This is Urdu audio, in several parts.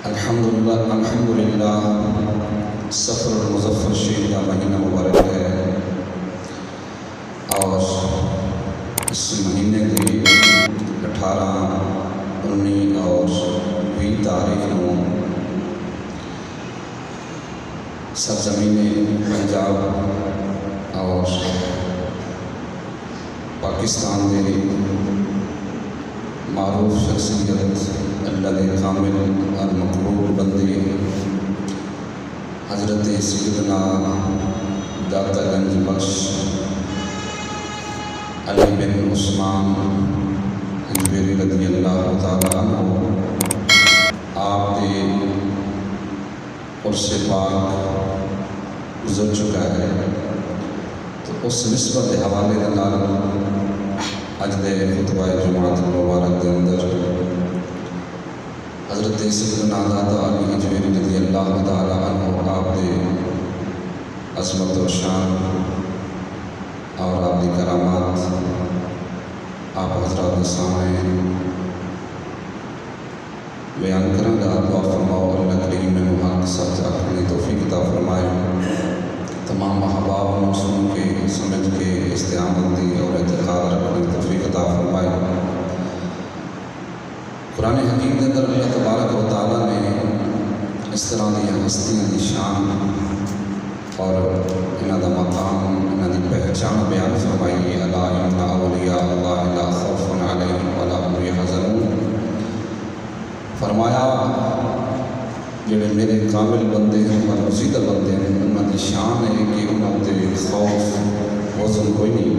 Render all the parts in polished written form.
الحمدللہ سفر المظفر شریف کا مہینہ مبارک ہے اور اس مہینے کی 18، 19 اور 20 تاریخ کو سرزمین پنجاب اور پاکستان کے معروف شخصیت اللہ کے کامل اور مقبول بندے حضرت سیدنا داتا گنج بخش علی بن عثمان حنبیری رضی اللہ تعالیٰ عنہ آپ کے عرص پاک گزر چکا ہے، تو اس نسبت کے حوالے کے نال اج دے خطبہ جمعۃ المبارک کے اندر حضرت سیدنا داتا علی حنبیری رضی اللہ تعالیٰ عنہ آپ کے عظمت و شان اور آپ کی کرامات آپ حضرات کے سامنے بیان کروں گا۔ دعا فرماؤ اللہ کریم میں محق سچ اپنی توفیق عطا فرمائے، تمام احباب کو سن کے سمجھ کے استعامت اور اعتقاد رکھنے کی توفیق عطا فرمائے۔ قرآن حکیم کے اندر اللہ تبارک و تعالیٰ نے اس طرح دی ہستیاں دی شان اور انہاں دا مقام، انہاں دی پہچان بیان فرمائی ہے۔ الا ان اولیاء اللہ لا خوف علیہم ولا هم یحزنون، فرمایا جڑے میرے کامل بندے ہیں، برگزیدہ بندے ہیں، انہاں دی شان ہے کہ انہاں تے خوف حزن کوئی نہیں،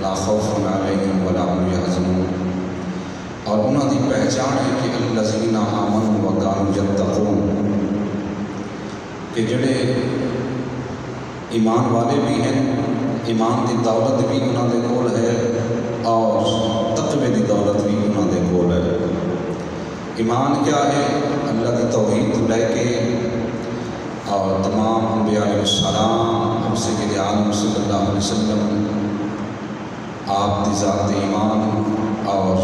لا خوف علیہم ولا هم یحزنون، اور انہاں دی پہچان ہے کہ الذین آمنوا وکانوا یتقون، کہ جڑے ایمان والے بھی ہیں، ایمان دی دولت بھی انہاں دے کول ہے اور تقوی دی دولت بھی انہاں دے کول ہے۔ ایمان کیا ہے؟ اللہ کی توحید لے کے اور تمام انبیاء علیہ السلام، ہم سید عالم صلی اللہ علیہ وسلم آپ دی ذات ایمان اور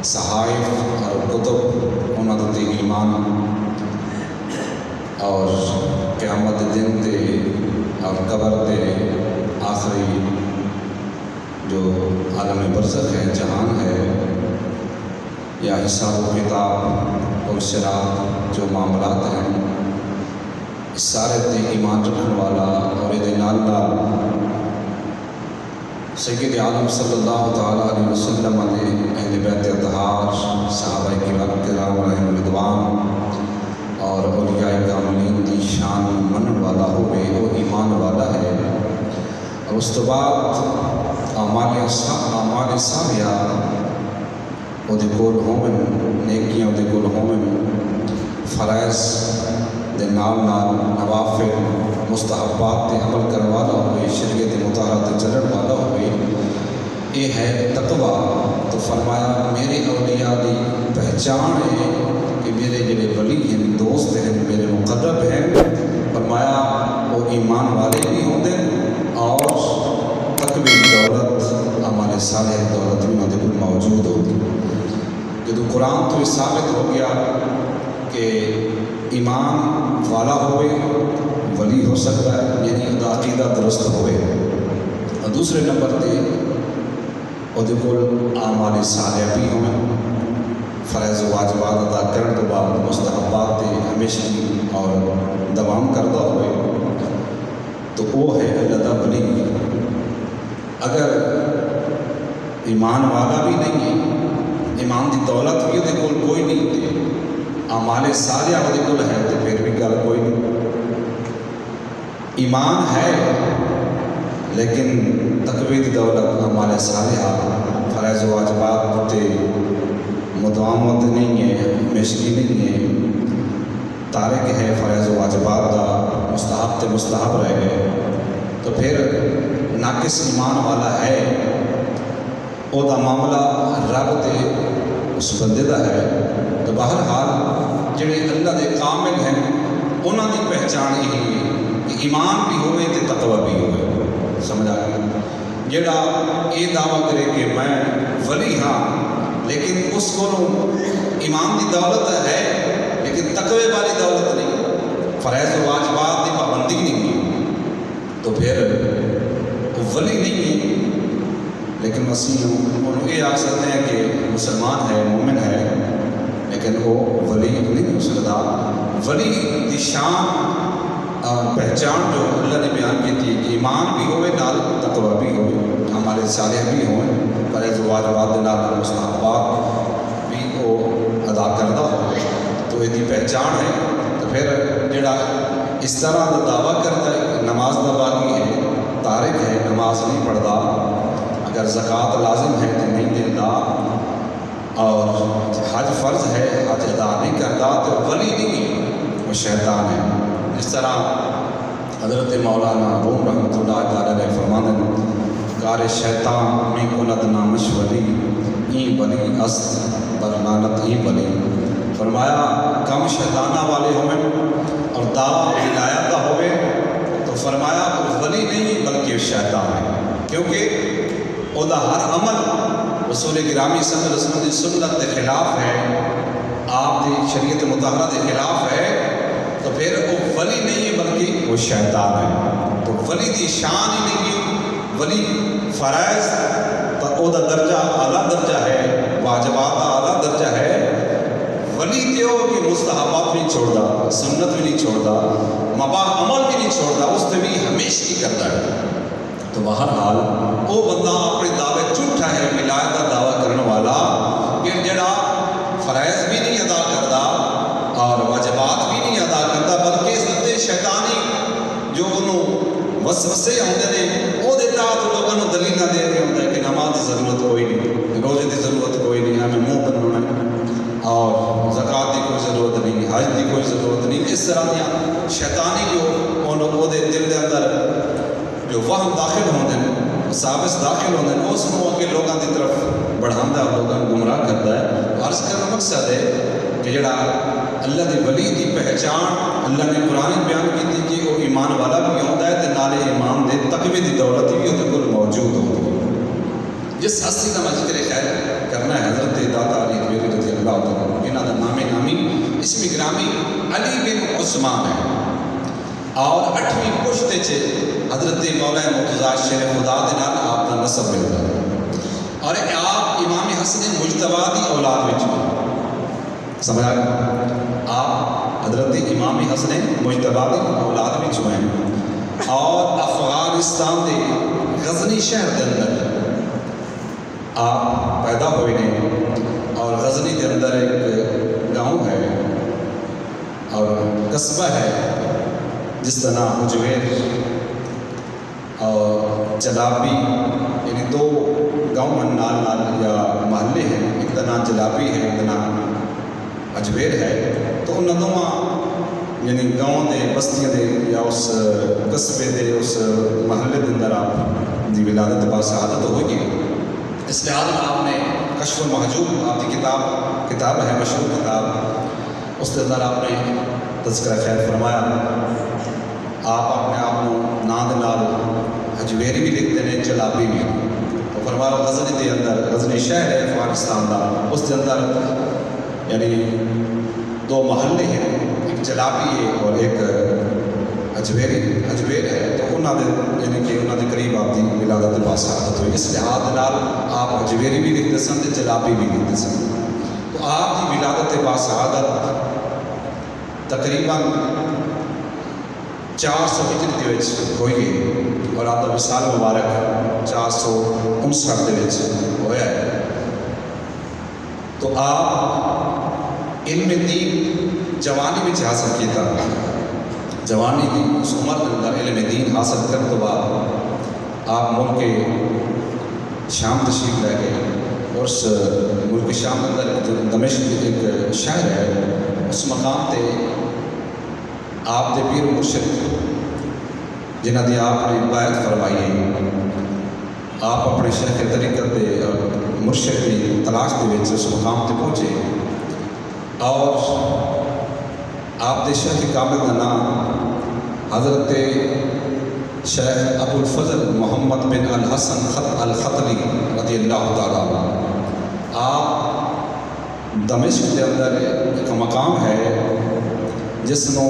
صحائف اور کتب انہاں دے ایمان اور قیامت دن تے اور قبر تے آخری جو عالم برزخ ہے، جہان ہے، یا حساب و کتاب اور صراط جو معاملات ہیں، اس سارے تے ایمان رکھنے والا اور یہ نال سید عالم صلی اللہ تعالیٰ علیہ وسلم علیہ اہل بیت اطہار، صحابہ کرام علیہم رضوان اور اولیاء کاملین دی شان منن والا ہوئے، وہ ایمان والا ہے۔ اور اس تو بعد اعمال صالحہ وہ دے کول ہومن، نیکیاں دے کول ہومن، فرائض دے نال نوافل مستحبات تے عمل کرنے والا ہوئے، شریعت مطالعہ تے چلن والا ہوئے، یہ ہے تقویٰ۔ تو فرمایا میرے اولیاء دی پہچان ہے کہ میرے جڑے ولی ہیں، دوست ہیں، میرے مقرب ہیں، فرمایا وہ ایمان والے بھی ہوندے اور تقوی دی دولت، اعمال صالح دی دولت بھی انہاں دے کول موجود ہوتی۔ جدو قرآن تو یہ ثابت ہو گیا کہ ایمان والا ہوئے ولی ہو سکتا ہے، یعنی عقیدہ درست ہوئے، اور دوسرے نمبر تے وہ کول اعمال صالح بھی ہوئے، فرائض و واجبات ادا کرنے کے بعد مستحبات تے ہمیشہ اور دوام کردہ ہوئے، تو وہ ہے اللہ دا ولی۔ اگر ایمان والا بھی نہیں ہے، ایمان دی دولت بھی وہ کول کوئی نہیں تے اعمال صالحہ وہ کول ہے، تو پھر بھی گل کوئی نہیں۔ ایمان ہے لیکن تقوی دی دولت، اعمال صالحہ، فرائض و واجبات تے مداومت نہیں ہے، ہمیشگی نہیں ہے، تارک ہے فرائض و واجبات دا، مستحب تے مستحب رہ گئے، تو پھر ناقص ایمان والا ہے، وہ دا معاملہ رب تے اس بندے دا ہے۔ تو بہرحال جڑے اللہ دے کامل ہیں انہاں دی پہچان یہی ہے کہ ایمان بھی ہوئے تے تقوی بھی ہوئے۔ سمجھ آ گئی؟ جڑا یہ دعویٰ کرے کہ میں ولی ہاں لیکن اس کو ایمان دی دولت ہے تقوی والی دولت نہیں، فرائض و واجبات کی پابندی نہیں، تو پھر وہ ولی نہیں ہے۔ لیکن اسی انہوں یہ آکھ سکتے ہیں کہ مسلمان ہے، مومن ہے، لیکن وہ ولی نہیں ہو سکتا۔ ولی دی شان پہچان جو اللہ نے بیان کی تھی کہ ایمان بھی ہوئے نال تقوی بھی ہوئے، ہمارے صالح بھی ہوئے، فرائض و واجبات دے نال مستحبات بھی وہ ادا کردہ ہو، تو یہ پہچان ہے۔ تو پھر جڑا اس طرح کا دعویٰ کرتا ہے نماز دا باقی ہے، تارک ہے، نماز نہیں پڑھتا، اگر زکوٰۃ لازم ہے تو نہیں دیتا، اور حج فرض ہے حج ادا نہیں کرتا، تو ولی نہیں، وہ شیطان ہے۔ اس طرح حضرت مولانا روم رحمۃ اللہ تعالیٰ علیہ فرماتے ہیں کار شیطان میں کند نامش ولی این ولی است برلانت این ولی، فرمایا کم شیطانہ والے ہوئے اور دعویٰ ولایت کا ہوئے تو فرمایا وہ ولی نہیں بلکہ شیطان ہے، کیونکہ وہ ہر عمل رسول گرامی صلی اللہ علیہ وسلم کی سنت کے خلاف ہے، آپ کی شریعت مطہرہ کے خلاف ہے، تو پھر وہ ولی نہیں ہے بلکہ وہ شیطان ہے۔ تو ولی دی شان ہی نہیں ہے، ولی فرائض تو او دا درجہ اعلیٰ درجہ ہے، واجبات کا اعلیٰ درجہ ہے، ولی تیو کہ مستحبات بھی نہیں چھوڑتا، سنت بھی نہیں چھوڑتا، مباح عمل بھی نہیں چھوڑتا، اس سے بھی ہمیشہ ہی کرتا ہے۔ تو بہرحال وہ بندہ اپنے دعوے جھوٹا ہے، ولایت کا دعویٰ کرنے والا، کہ جڑا فرائض بھی نہیں ادا کرتا اور واجبات بھی نہیں ادا کرتا، بلکہ سدے شیطانی جو انہوں وسوسے آتے ہیں وہ دیتا تو لوگوں کو دلیل دے رہے ہوتا ہے کہ نماز کی ضرورت کوئی نہیں، روزے کی ضرورت کوئی نہیں، ہمیں منہ بنانا ہے، اور زکوٰۃ کی کوئی ضرورت نہیں، حج کی کوئی ضرورت نہیں۔ اس طرح دیا شیطانی جو وہ دل کے اندر جو وہم داخل ہوتے ہیں، سابس داخل ہوتے ہیں، اس کو کے لوگوں کی طرف بڑھاتا ہے، لوگوں کو گمراہ کرتا ہے۔ عرض کرنا مقصد ہے کہ جڑا اللہ کے ولی کی پہچان اللہ نے قرآن بیان کی تھی کہ وہ ایمان والا بھی ہوتا ہے تو نالے ایمان دے تقوی کی دولت بھی وہ کل موجود ہوتی ہے۔ جس ہستی کا میں ذکر خیر کرنا ہے حضرت داتا علی حجویری رضی اللہ تعالیٰ، انہوں کا نامی اسم گرامی علی بن عثمان ہے، اور 8ویں پشت چ حضرت مولانا مرتضیٰ شیر خدا دے نال آپ کا نسب ملتا ہے، اور آپ امام حسن مجتبیٰ دی اولاد وچ سمجھا، آپ حضرت امام حسن مجتبیٰ دی اولاد وچ ہیں، اور افغانستان دے غزنی شہر دے اندر آپ پیدا ہوئے ہیں، اور غزنی دے اندر ایک گاؤں ہے اور قصبہ ہے جس کا نام حجویر اور جلابی، یعنی 2 گاؤں نال یا محلے ہیں، ایک کا نام جلابی ہے، ایک کا نام حجویر ہے۔ تو ان دونوں یعنی گاؤں دے بستیاں دے یا اس قصبے دے اس محلے دے اندر آپ دی ولادت با شہادت ہوئی ہے۔ اس لحاظ میں آپ نے کشف المحجوب آپ کی کتاب ہے، مشہور کتاب، اس کے اندر آپ نے تذکرہ خیر فرمایا، آپ اپنے آپ کو نام دے نال حجویری بھی لکھتے ہیں، جلابی بھی، تو فرمایا غزنی دے اندر، غزنی شہر ہے افغانستان کا، اس کے اندر یعنی 2 محلے ہیں، ایک جلابی ہے اور ایک حجویر ہے، تو انہوں نے یعنی کہ انہوں نے قریب آپ کی ولادت با شہادت ہوئی۔ اس لحاظ نال آپ حجویری بھی لکھتے سن تو جلابی بھی لکھتے سن، تو آپ کی ولادت با شہادت تقریباً 400 ہجری کے ہوئی ہے، اور آپ کا وصال مبارک 459 کے ہوا ہے۔ تو آپ علم دین جوانی میں حاصل کیا، جوانی کی اس عمر کے اندر علم دین حاصل کرنے کے بعد آپ ملک شام تشریف لے گئے، اور اس ملک شام کے اندر دمشق ایک شہر ہے، اس مقام تے آپ دے پیر مرشد جنہ دی آپ نے بیعت فرمائی ہے، آپ اپنے شیخ طریقت دے مرشد کی تلاش دے وچ اس مقام تے پہنچے، اور آپ دے شیخ کامل کا نام حضرت شیخ ابو الفضل محمد بن الحسن الخطلی رضی اللہ تعالیٰ عنہ۔ آپ دمشق کے اندر ایک مقام ہے جس نو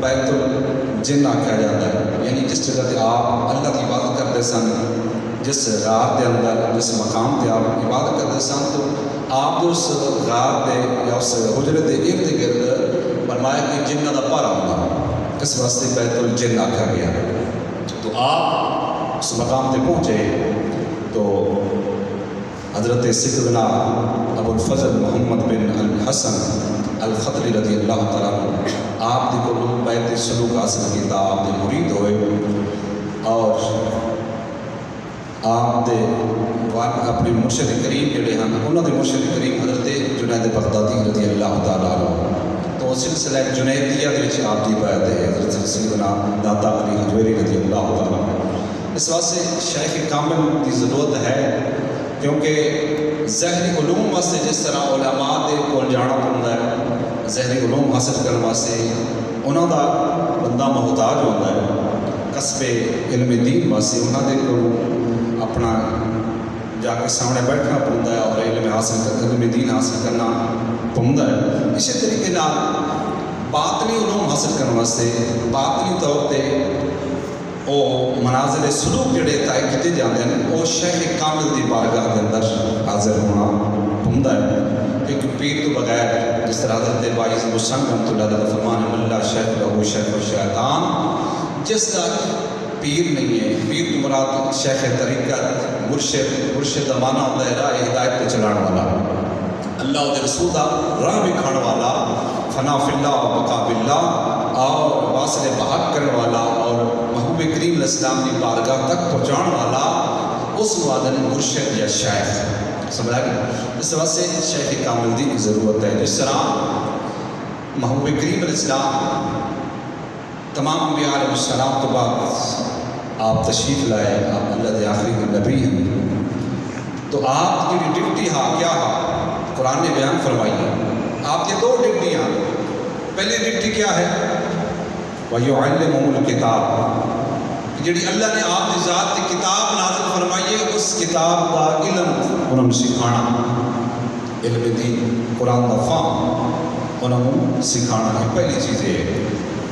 بیت الجن آکھیا جاتا ہے، یعنی جس جگہ تے آپ اللہ کی عبادت کرتے سن، جس غار کے اندر، جس مقام تے آپ عبادت کرتے سن، تو آپ اس غار دے یا اس حجرے دے ارد گرد فرمایا کہ جنہ دا پارا ہونا، اس واسطے بیت الجن آکھا گیا۔ تو آپ اس مقام تے پہنچے تو حضرت سیدنا ابو الفضل محمد بن الحسن الخطری رضی اللہ تعالیٰ عنہ آپ دی کو بیت سلوک حاصل کیتا، آپ دے مرید ہوئے اور آپ دے اپنے مرشد کریم جڑے ہیں انہوں دے مرشد کریم حضرت جنید بغدادی رضی اللہ تعالیٰ عنہ، تو سلسلہ جنیدیہ دے وچ آپ دی بیعت ہے حضرت سیدنا داتا علی حجویری رضی اللہ تعالیٰ عنہ۔ اس واسطے شیخ کامل کی ضرورت ہے، کیونکہ ظاہری علوم واسطے جس طرح علماء دے کول جانا پڑتا ہے، ظاہری علوم حاصل کرنے واسطے انہوں دا بندہ محتاج ہوتا ہے، قصب علم دین واسطے انہوں دے کول اپنا جا کے سامنے بیٹھنا پڑتا ہے اور علم دین حاصل کرنا پڑتا ہے۔ اسی طریقے نال باطنی علوم حاصل کرنے واسطے باطنی طور پہ وہ منازل سلوک جڑے طے کیتے جاتے ہیں وہ شیخ کامل دی بارگاہ کے اندر حاضر ہونا پڑتا ہے، کیونکہ پیر تو بغیر جس طرح حضرت باعث مسلم رحمۃ اللہ علیہ فرمان اللہ شیخ لہو شیخ و شیطان، جس کا پیر نہیں ہے، پیر تو مراد شیخ طریقت مرشد کا معنی ہوتا ہے راہ ہدایت پہ چلان والا، اللہ دے رسول کا راہ دکھانے والا، فنا فی اللہ و بقا باللہ اور واصل بحق کرنے والا اور محبوب کریم علیہ السلام کی بارگاہ تک پہنچان والا، اس وادن مرشد یا شیخ سمجھا گیا۔ اس واسطے شیخ کامل دی ضرورت ہے۔ جس طرح محبوب کریم علیہ السلام تمام انبیاء علیہ السلام تو بعد آپ تشریف لائے، آپ اللہ دے آخری نبی ہیں، تو آپ کی ڈیوٹی کیا قرآن نے بیان فرمائی ہے۔ آپ کے دو ڈیوٹیاں، پہلی ڈیوٹی کیا ہے؟ وَيُعَلِّمُهُمُ الْكِتَابَ، جڑی اللہ نے آپ کی ذات کی کتاب نازل فرمائی ہے، اس کتاب کا علم انہوں نے سکھانا، علم دین قرآن کا فہم انہوں نے سکھانا ہے۔ پہلی چیز ہے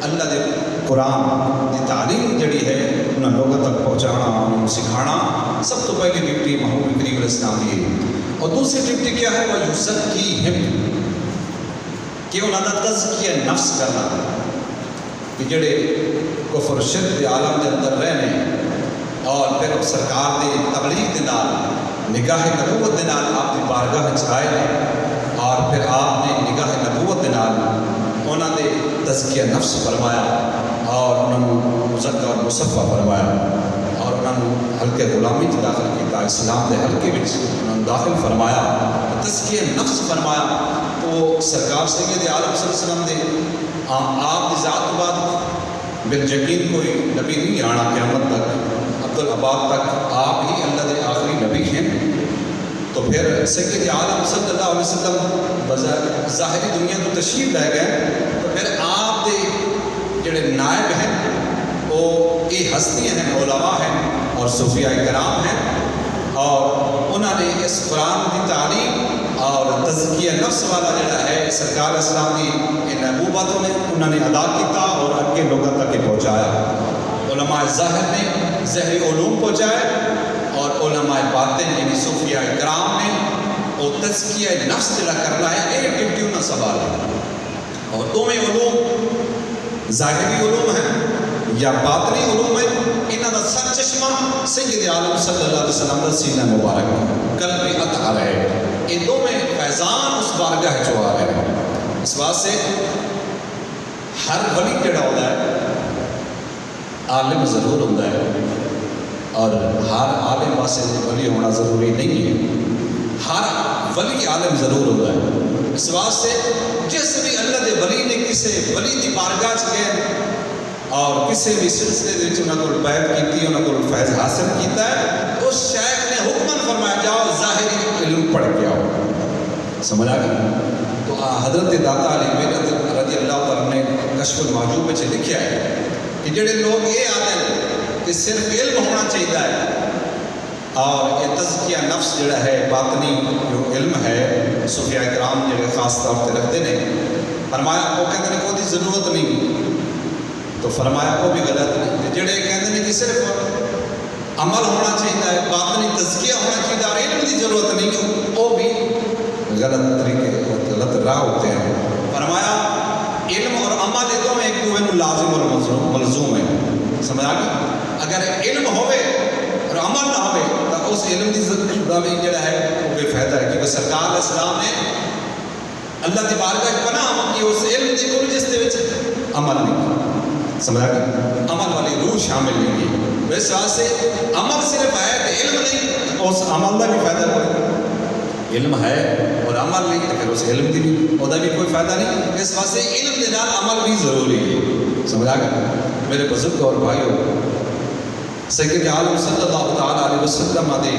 اللہ دے قرآن کی تعلیم جڑی ہے انہیں لوگوں تک پہنچانا، انہوں نے سکھانا، سب تو پہلی ڈیوٹی محبوب کریم علیہ السلام کی ہے۔ اور دوسری ڈیوٹی کیا ہے؟ وَيُزَكِّيهِمْ، کہ انہوں نے تزکیہ نفس کرنا، کہ جڑے کفر و شرک کے عالم کے اندر رہنے اور پھر سرکار دی تبلیغ دے نال نگاہ نبوت دے نال آپ کی بارگاہ چھائے اور پھر آپ نے نگاہ نبوت دے نال انہوں نے تزکیہ نفس فرمایا اور انہوں نے مزکہ اور مصفہ فرمایا اور انہوں نے حلقے غلامی سے داخل کیا، اسلام کے حلقے میں انہوں نے داخل فرمایا، تزکیہ نفس فرمایا۔ تو سرکار سید عالم صلی اللہ علیہ وسلم دے آپ کی ذات بعد بالیقین کوئی نبی نہیں آنا قیامت تک، عبدالعباد تک آپ ہی اللہ دے آخری نبی ہیں۔ تو پھر سید عالم صلی اللہ علیہ وسلم ظاہری دنیا تو تشریف لے گئے، تو پھر آپ دے جڑے نائب ہیں وہ یہ ہستیاں ہیں، علماء ہیں اور صوفیاء کرام ہیں، اور انہوں نے اس قرآن کی تعلیم اور تزکیہ نفس والا جڑا ہے سرکار اسلام کی ان نبوتوں نے انہوں نے ادا کیتا اور اگے لوگوں تک پہنچایا۔ علماء ظاہر نے ظاہری علوم پہنچائے اور علماء باطن یعنی صوفیاء کرام نے وہ تزکیہ نفس جڑا کرنا ہے یہ ڈیوٹی انہوں سوال ہے۔ اور دونوں علوم ظاہری علوم ہیں یا باطنی علوم ہیں، انہوں کا سر چشمہ سید عالم صلی اللہ علیہ وسلم کا سینہ مبارک قلب اطہر ہے، یہ دونوں فیضان اس بارگاہ جو آ رہے ہیں۔ اس واسطے ہر ولی جڑا ہوتا ہے عالم ضرور ہوتا ہے، اور ہر عالم واسطے ولی ہونا ضروری نہیں ہے، ہر ولی عالم ضرور ہوتا ہے۔ اس واسطے جس بھی اللہ دے ولی نے کسی ولی کی بارگاہ گئے اور کسی بھی سلسلے انہوں کو بیعت کی، انہوں کو فیض حاصل کیتا ہے، اس شیخ نے حکماً فرمایا جاؤ ظاہری علم پڑھ کے آؤ، سمجھا گیا۔ تو حضرت داتا علی رضی اللہ تعالیٰ نے کشف المحجوب میں لکھا ہے کہ جڑے لوگ یہ آتے ہیں کہ صرف علم ہونا چاہیے ہے اور یہ تزکیہ نفس جڑا ہے باطنی جو علم ہے صوفیاء کرام جڑے خاص طور پہ رکھتے ہیں، فرمایا وہ کہتے ہیں کہ وہ ضرورت نہیں، تو فرمایا وہ بھی غلط نہیں. جڑے کہتے ہیں کہ صرف عمل ہونا چاہیے، باطنی تزکیہ ہونا چاہیے اور علم کی ضرورت نہیں، وہ بھی غلط طریقے غلط راہ ہوتے ہیں. فرمایا علم اور عمل یہ دونوں ایک دوسرے لازم اور ملزوم ہے. سمجھا گیا؟ اگر علم ہوئے اور عمل نہ ہوئے تو اس علم کی ضرورت بھی جڑا ہے وہ بے فائدہ ہے. کیونکہ سرکار علیہ السلام نے اللہ کی بارگاہ پناہ کی اس علم کی کوئی جس کے عمل نہیں. سمجھا گیا؟ عمل والی روح شامل نہیں کی. اس واسطے عمل صرف ہے کہ علم نہیں، اس عمل کا بھی فائدہ کوئی. علم ہے اور عمل نہیں تو پھر اس علم کی بھی وہ بھی کوئی فائدہ نہیں. اس واسطے علم کے نال عمل بھی ضروری ہے. سمجھا گیا؟ میرے بزرگ اور بھائیوں، سید عالم صلی اللہ تعالیٰ علیہ وسلم دے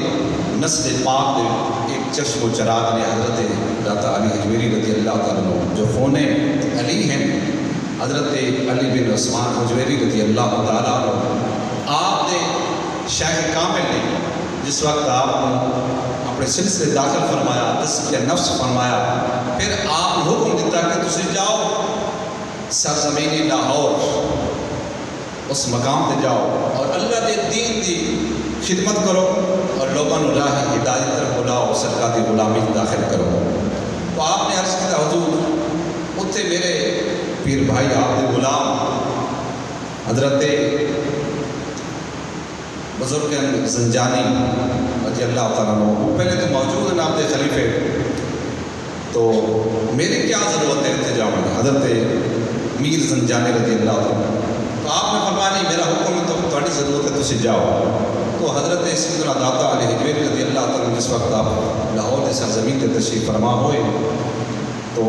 نسل پاک دے ایک چشم و چراغ نے حضرت داتا علی حجویری رضی اللہ تعالیٰ عنہ جو فون علی ہیں، حضرت علی بن عثمان حجویری رضی اللہ تعالیٰ عنہ، آپ نے شیخ کامل نے جس وقت آپ اپنے سلسلے داخل فرمایا، تزکیہ نفس فرمایا، پھر آپ نے حکم دیتا کہ تسی جاؤ سرزمین لاہور اس مقام تے جاؤ اور اللہ کے دین دی خدمت کرو اور لوگوں نے راہ ہدایت طرف بلاؤ، سرکار دی غلامی داخل کرو. تو آپ نے عرض کیا حضور اتنے میرے پیر بھائی آپ کے غلام حضرت بزرگ زنجانی رضی اللہ تعالیٰ عنہ پہلے تو موجود ہیں آپ کے خلیفے، تو میری کیا ضرورت ہے اتنے جاؤں گا. حضرت میر زنجانی رضی اللہ تعالیٰ، تو آپ نے فرمایا نہیں میرا حکم ہے تو تھوڑی ضرورت ہے تسی جاؤ. تو حضرت سیدنا داتا علی حجویری رضی اللہ تعالیٰ جس وقت آپ لاہور کے سرزمین کے تشریف فرما ہوئے تو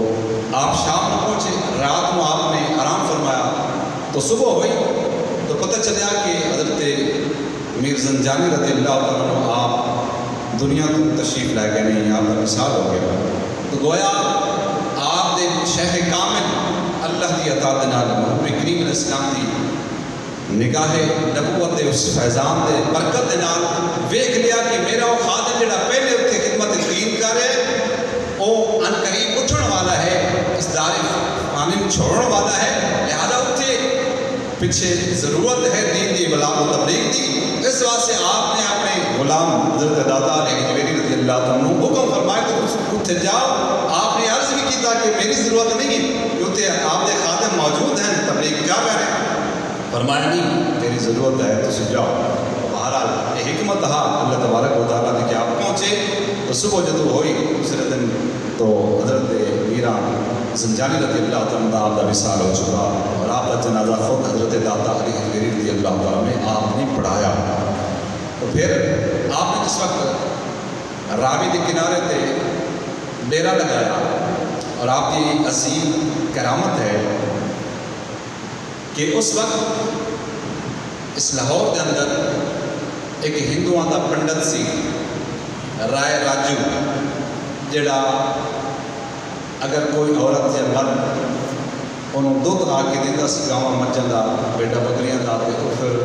آپ شام میں پہنچے، رات میں آپ نے آرام فرمایا، تو صبح ہوئی تو پتہ چلا کہ حضرت میر زنجانی رضی اللہ تعالیٰ عنہ آپ دنیا کو تشریف لے گئے نہیں، آپ کا مثال ہو گیا. تو گویا آپ دے شیخ کامل اللہ کی عطا دے نال محبوب کریم علیہ السلام دی نگاہ نبوت دے اس فیضان دے برکت دے نال ویکھ لیا کہ میرا وہ خادم جڑا پہلے اتنے خدمت دین کر رہے وہ ان قریب اٹھن والا ہے، اس دار فانی چھوڑن والا ہے، لہذا اتنے پیچھے ضرورت ہے دین دی بلاغ و تبلیغ دی. اس واسطے آپ نے اپنے غلام حضرت داتا علی حجویری رضی اللہ تعالیٰ حکم فرمایا کہ تم اتنے جاؤ. آپ نے عرض بھی کیا کہ میری ضرورت نہیں ہے کیونکہ آپ کے خادم موجود ہیں تبلیغ کیا کر رہے ہیں. فرمایا نہیں تیری ضرورت ہے تو جاؤ. بہرحال یہ حکمت تھا اللہ تبارک و تعالیٰ نے کہ آپ پہنچے تو صبح جدو ہوئی دوسرے دن تو حضرت میران زنجانی رضی اللہ تعالیٰ آپ کا وصال ہو چکا اور آپ کا جنازہ خود حضرت داتا علی حجویری رضی اللہ تعالیٰ میں آپ نے پڑھایا. تو پھر آپ نے جس وقت راوی کے کنارے تے ڈیرا لگایا اور آپ کی عظیم کرامت ہے کہ اس وقت اس لاہور کے اندر ایک ہندوؤں کا پنڈت سی رائے راجو جڑا اگر کوئی عورت یا مرد انہوں دودھ آ کے دیتا سی گاواں مجھاں دا بیٹا بکریاں دا تو پھر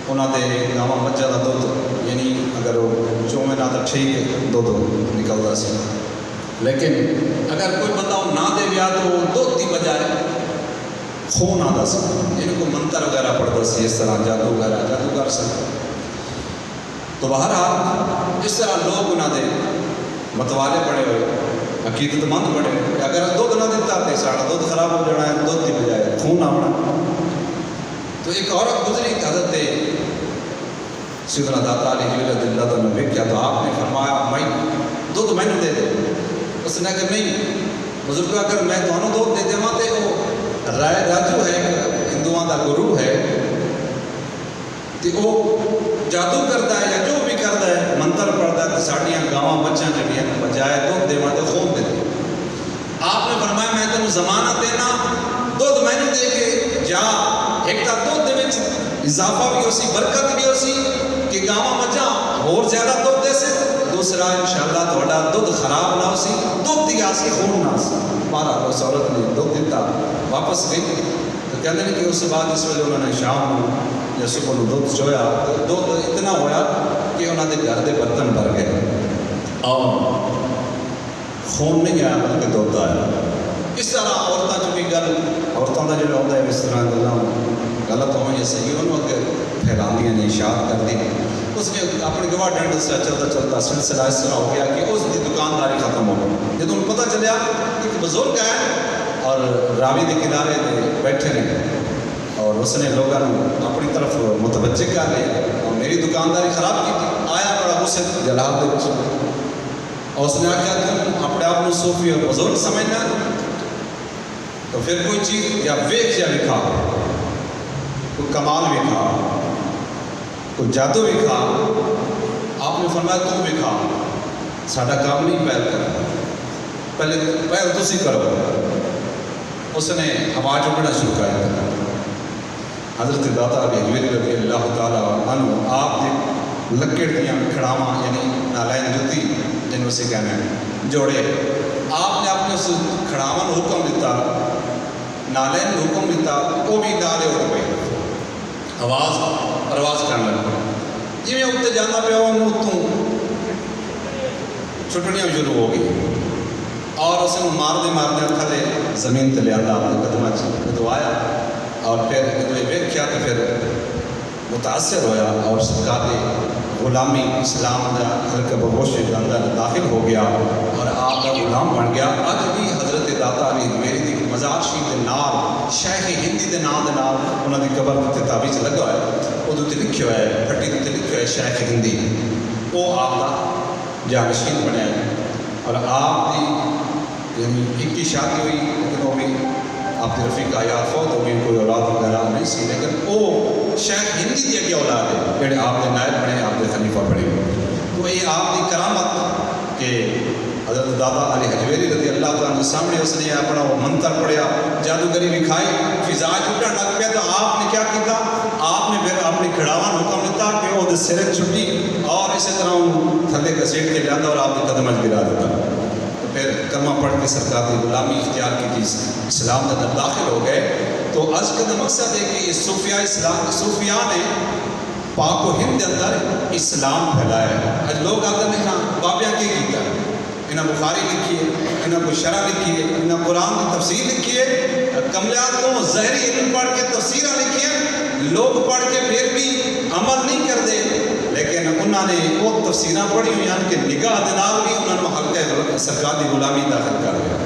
انہوں نے گاواں مجھاں دا دودھ یعنی اگر وہ چومے نہ تو ٹھیک دودھ نکلتا سی، لیکن اگر کوئی بندہ نہ دے گیا تو دودھ کی بجائے خون آتا سی، یعنی کوئی منتر وغیرہ پڑھتا سی، اس طرح جادو وغیرہ جادو کر سکتا. تو بہرحال اس طرح لوگ انہوں نے متوالے پڑے ہوئے عقیدت مند بڑے ہوئے، اگر دودھ نہ دیتا تو سارا دودھ خراب ہو جانا ہے، دودھ کی بجائے خون آنا. تو ایک عورت گزری حضرت سیدنا داتا علی حجویری رضی اللہ تعالیٰ نے کیا تو آپ نے فرمایا میں دودھ میں نے دے دے. اس نے کہا نہیں بزرگ اگر میں دونوں دودھ دے دوں تو وہ رائے راجو ہے ہندوؤں کا گرو ہے تو وہ جادو کرتا ہے یا جو بھی کرتا ہے منتر پڑھتا ہے تو ساڑیاں گاواں بچیاں جڑیاں بجائے دودھ دے تو خون دے دے. آپ نے فرمایا میں تینوں زمانہ دینا دودھ میں نے دے کے جا ایک تا دودھ دے وچ اضافہ بھی ہو سی برکت بھی ہو سی کہ گاواں مجھاں اور زیادہ دودھ دے سے، دوسرا انشاءاللہ تھوڑا دودھ خراب نہ ہو سی، دودھ دی آسی خون نہ سی. مارا اس عورت نے دودھ دیتا واپس گئی. تو کہتے ہیں کہ اس بعد اس وجہ انہوں نے شام یا صبح کو دودھ چویا تو دودھ اتنا ہویا کہ انہوں نے گھر کے برتن بھر گئے اور خون نہیں آیا بلکہ دودھ آیا. اس طرح عورتوں گل عورتوں کا جو ہوتا ہے اس طرح گلوں غلط ہو یا صحیح انہوں اگر پھیلاندیاں نے اشاعت کر دی. اس نے اپنے گواہ ڈنڈ سے چلتا چلتا سلسلہ اس طرح ہو گیا کہ اس کی دکانداری ختم ہو گئی. جب انہیں پتہ چلیا ایک بزرگ ہے اور راوی کے کنارے بیٹھے رہے اور اس نے لوگوں اپنی طرف متوجہ کر لیا اور میری دکانداری خراب کی تھی. آیا بڑا غصے جلال دے اور اس نے آخیا تم اپنے آپ کو صوفی اور بزرگ سمجھنا تو پھر کوئی چیز یا ویچ یا لکھا کوئی کمال بھی کھا کوئی جادو بھی کھا. آپ نے فرمایا تم بھی کھا ساڈا کام نہیں پہل کر پہل تسی کرو. اس نے آواز اٹھنا شروع کر دیا. حضرت داتا علی حجویری رضی اللہ تعالیٰ عنہ آپ نے لکڑ دیا کھڑاواں یعنی نالین جتی جنہوں سے کہنا ہے جوڑے آپ نے اپنے اس کھڑاواں حکم دیتا نالین حکم دیتا وہ بھی نالے اٹھ پہ آواز کرنے لگا. جی میں اتنے جانا پیا وہ تو چھٹنیاں شروع ہو گئی اور اس نے مار دے تھلے زمین تے لیا اپنے قدمہ جدو آیا اور پھر جب ویکھیا تو پھر متاثر ہویا اور سرکار غلامی اسلام کا حلقہ بگوش کے اندر داخل ہو گیا اور آپ کا غلام بن گیا. اج بھی حضرت داتا علی حجویری دی مزار شریف کے نال شیخ ہندی کے نام کے نال انہوں کی قبر تے تابیز لگا ہے وہ لکھے ہوئے ہے پھٹی تے لکھے ہوئے شیخ ہندی وہ آپ کا جانشین بنیا ہے. اور آپ کی یعنی ایک کی شادی ہوئی لیکن وہ بھی آپ کی رفیق آیات فوت ہو گئی کوئی اولاد وغیرہ نہیں سی لیکن وہ شیخ ہندی کی اگے اولاد ہے جڑے آپ کے نائب بنے آپ کے خلیفہ بنے. تو یہ آپ کی کرامت کہ حضرت دادا علی حجویری رضی اللہ تعالیٰ کے سامنے اس نے اپنا وہ منتر پڑھیا جادوگری بھی کھائی فضا چھٹن لگ پیا. تو آپ نے کیا کیتا آپ نے پھر اپنی کھڑاواں حکم دیتا کہ وہ سر چھٹی اور اسی طرح ان تھلے گھسیٹ کے لیا اور آپ کے قدم گرا دیتا. تو پھر کلمہ پڑھ کے سرکار کی غلامی اختیار کی تھی اسلام کے اندر داخل ہو گئے. تو آج کا مقصد ہے کہ صوفیاء نے پاک و ہند کے اندر اسلام پھیلایا ہے. آج لوگ آتے ہیں نا بابیاں کی کیتا ہے انہیں بخاری لکھی ہے انہیں کوئی شرح لکھی ہے انہیں قرآن کی تفسیر لکھی ہے کملیات کو ظاہری علم پڑھ کے تفسیریں لکھی ہیں. لوگ پڑھ کے پھر بھی عمل نہیں کرتے لیکن انہوں نے وہ تفسیریں پڑھی ہوئی ہیں کہ نگاہ دنال بھی انہوں نے حلقہ سرکار کی غلامی داخل کر دیا.